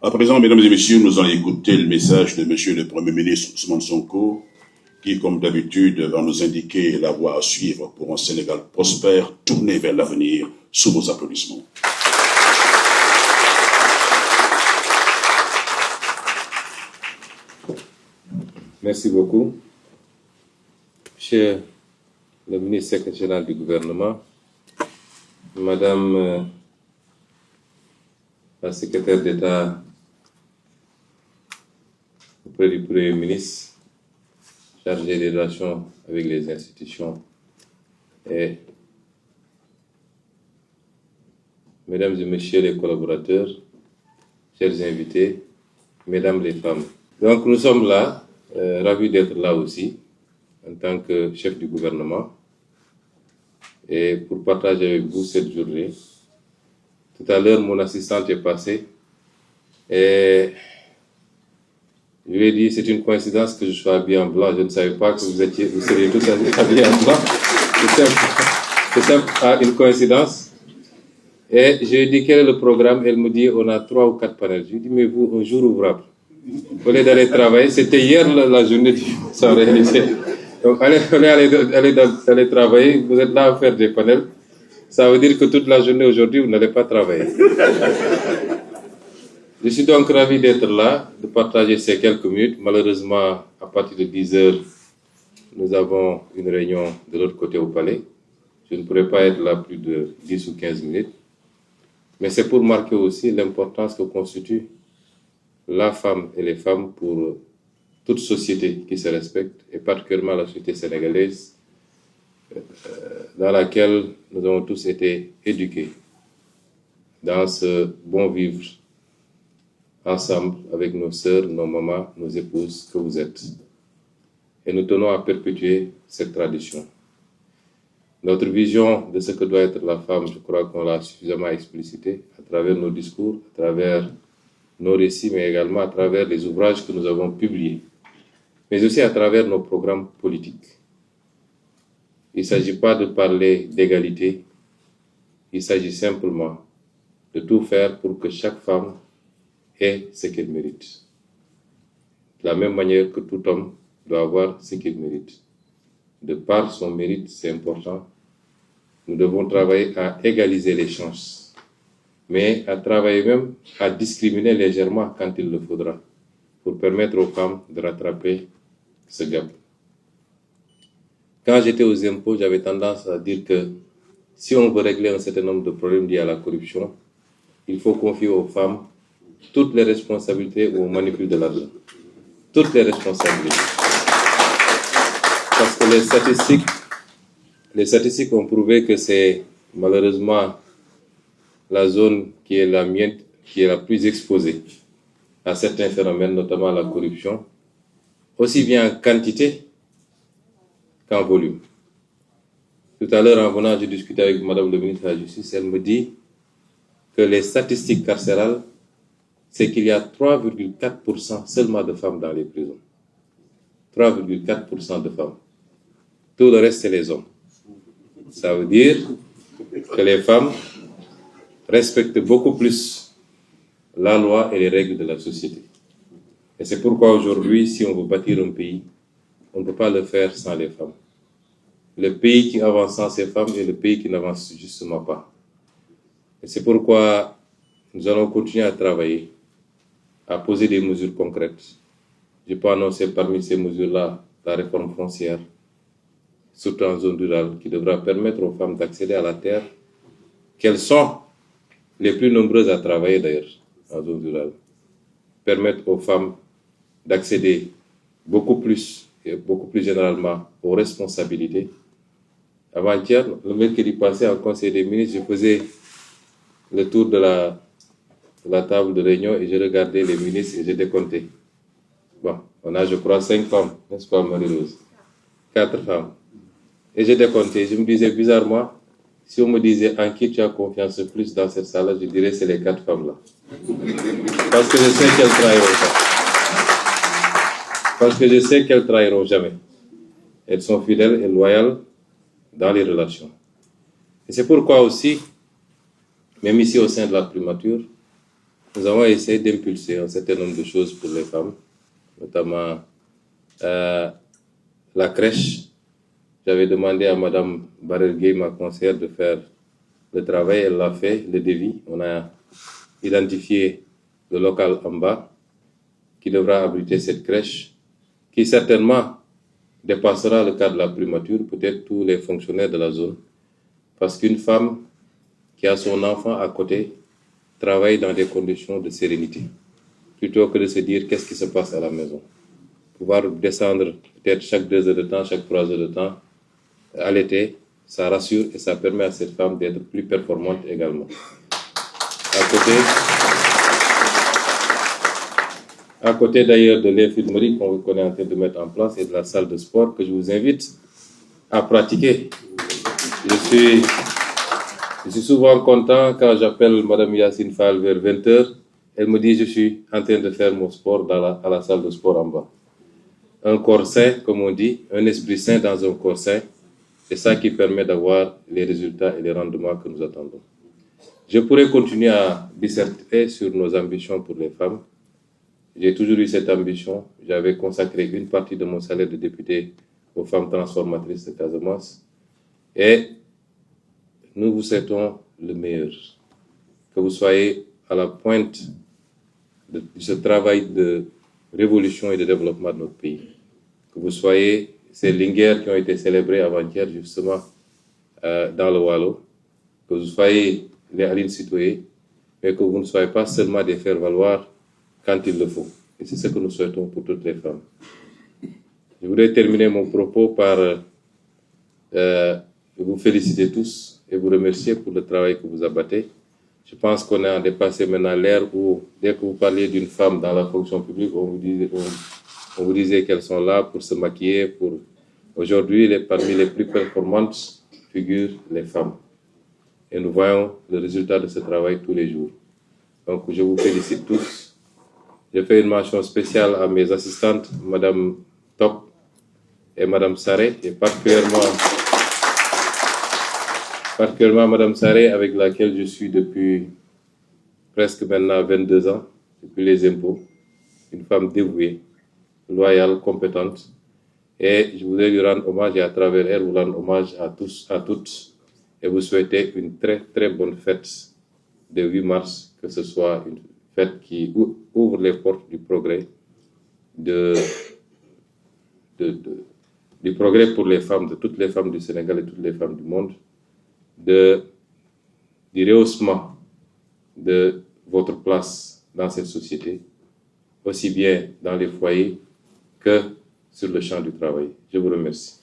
À présent, mesdames et messieurs, nous allons écouter le message de monsieur le Premier ministre Ousmane Sonko, qui, comme d'habitude, va nous indiquer la voie à suivre pour un Sénégal prospère, tourné vers l'avenir, sous vos applaudissements. Merci beaucoup. Monsieur le ministre secrétaire général du gouvernement, Madame la secrétaire d'État auprès du Premier ministre, chargée des relations avec les institutions, et Mesdames et Messieurs les collaborateurs, chers invités, Mesdames les femmes. Donc nous sommes là, ravis d'être là aussi, en tant que chef du gouvernement, et pour partager avec vous cette journée. Tout à l'heure, mon assistante est passée, et je lui ai dit, c'est une coïncidence que je sois habillé en blanc. Je ne savais pas que vous seriez tous habillés en blanc. C'est simple, une coïncidence. Et je lui ai dit, quel est le programme? Elle me dit, on a 3 ou 4 panels. Je lui ai dit, mais vous, un jour ouvrable. Au lieu d'aller travailler, c'était hier la journée sans réalité. Donc, allez travailler, vous êtes là à faire des panels. Ça veut dire que toute la journée aujourd'hui, vous n'allez pas travailler. Je suis donc ravi d'être là, de partager ces quelques minutes. Malheureusement, à partir de 10 heures, nous avons une réunion de l'autre côté au palais. Je ne pourrai pas être là plus de 10 ou 15 minutes. Mais c'est pour marquer aussi l'importance que constitue la femme et les femmes pour toute société qui se respecte, et particulièrement la société sénégalaise, dans laquelle nous avons tous été éduqués dans ce bon vivre ensemble avec nos sœurs, nos mamans, nos épouses que vous êtes. Et nous tenons à perpétuer cette tradition. Notre vision de ce que doit être la femme, je crois qu'on l'a suffisamment explicité à travers nos discours, à travers nos récits, mais également à travers les ouvrages que nous avons publiés, mais aussi à travers nos programmes politiques. Il ne s'agit pas de parler d'égalité, il s'agit simplement de tout faire pour que chaque femme ait ce qu'elle mérite. De la même manière que tout homme doit avoir ce qu'il mérite. De par son mérite, c'est important, nous devons travailler à égaliser les chances, mais à travailler même à discriminer légèrement quand il le faudra, pour permettre aux femmes de rattraper ce gap. Quand j'étais aux impôts, j'avais tendance à dire que si on veut régler un certain nombre de problèmes liés à la corruption, il faut confier aux femmes toutes les responsabilités ou aux manipules de l'argent. Toutes les responsabilités. Parce que les statistiques ont prouvé que c'est malheureusement la zone qui est la mienne, qui est la plus exposée à certains phénomènes, notamment la corruption, aussi bien en quantité qu'en volume. Tout à l'heure, en venant, j'ai discuté avec Madame le ministre de la Justice, elle me dit que les statistiques carcérales, c'est qu'il y a 3,4% seulement de femmes dans les prisons. 3,4% de femmes. Tout le reste, c'est les hommes. Ça veut dire que les femmes respectent beaucoup plus la loi et les règles de la société. Et c'est pourquoi aujourd'hui, si on veut bâtir un pays, on ne peut pas le faire sans les femmes. Le pays qui avance sans ces femmes est le pays qui n'avance justement pas. Et c'est pourquoi nous allons continuer à travailler, à poser des mesures concrètes. Je peux annoncer parmi ces mesures-là la réforme foncière, surtout en zone rurale, qui devra permettre aux femmes d'accéder à la terre, qu'elles sont les plus nombreuses à travailler d'ailleurs en zone rurale. Permettre aux femmes d'accéder beaucoup plus, et beaucoup plus généralement, aux responsabilités. Avant-hier, le mercredi passé, en Conseil des ministres, je faisais le tour de la table de réunion et je regardais les ministres et je décomptais. Bon, on a, je crois, 5 femmes, n'est-ce pas, Marie-Rose? 4 femmes. Et je décomptais. Je me disais, bizarrement, si on me disait en qui tu as confiance le plus dans cette salle-là, je dirais c'est les 4 femmes-là. Parce que je sais qu'elles trahiront pas. Parce que je sais qu'elles trahiront jamais. Elles sont fidèles et loyales dans les relations. Et c'est pourquoi aussi, même ici au sein de la primature, nous avons essayé d'impulser un certain nombre de choses pour les femmes, notamment la crèche. J'avais demandé à Mme Barelgué, ma conseillère, de faire le travail. Elle l'a fait, le devis. On a identifié le local en bas qui devra abriter cette crèche, qui certainement dépassera le cas de la primature, peut-être tous les fonctionnaires de la zone. Parce qu'une femme qui a son enfant à côté travaille dans des conditions de sérénité, plutôt que de se dire qu'est-ce qui se passe à la maison. Pouvoir descendre peut-être chaque 2 heures de temps, chaque 3 heures de temps, à l'été, ça rassure et ça permet à cette femme d'être plus performante également. À côté d'ailleurs de l'infirmerie qu'on est en train de mettre en place et de la salle de sport que je vous invite à pratiquer. Je suis souvent content quand j'appelle Mme Yacine Fall vers 20h. Elle me dit je suis en train de faire mon sport à la salle de sport en bas. Un corps sain, comme on dit, un esprit sain dans un corps sain, c'est ça qui permet d'avoir les résultats et les rendements que nous attendons. Je pourrais continuer à disserter sur nos ambitions pour les femmes. J'ai toujours eu cette ambition. J'avais consacré une partie de mon salaire de député aux femmes transformatrices de Casamance. Et nous vous souhaitons le meilleur. Que vous soyez à la pointe de ce travail de révolution et de développement de notre pays. Que vous soyez ces linguères qui ont été célébrées avant-hier justement dans le Wallo. Que vous soyez les Aline Sitoé, mais que vous ne soyez pas seulement des faire-valoir quand il le faut. Et c'est ce que nous souhaitons pour toutes les femmes. Je voudrais terminer mon propos par vous féliciter tous et vous remercier pour le travail que vous abattez. Je pense qu'on a dépassé maintenant l'ère où, dès que vous parliez d'une femme dans la fonction publique, on vous disait qu'elles sont là pour se maquiller. Aujourd'hui, parmi les plus performantes figurent les femmes. Et nous voyons le résultat de ce travail tous les jours. Donc, je vous félicite tous. Je fais une mention spéciale à mes assistantes, Mme Top et Mme Saré, et particulièrement Mme Saré, avec laquelle je suis depuis presque maintenant 22 ans, depuis les impôts. Une femme dévouée, loyale, compétente. Et je voudrais lui rendre hommage et à travers elle, vous rendre hommage à tous, à toutes, et vous souhaiter une très très bonne fête de 8 mars, que ce soit une fête qui ouvre les portes du progrès, du progrès pour les femmes, de toutes les femmes du Sénégal et toutes les femmes du monde, du rehaussement de votre place dans cette société, aussi bien dans les foyers que sur le champ du travail. Je vous remercie.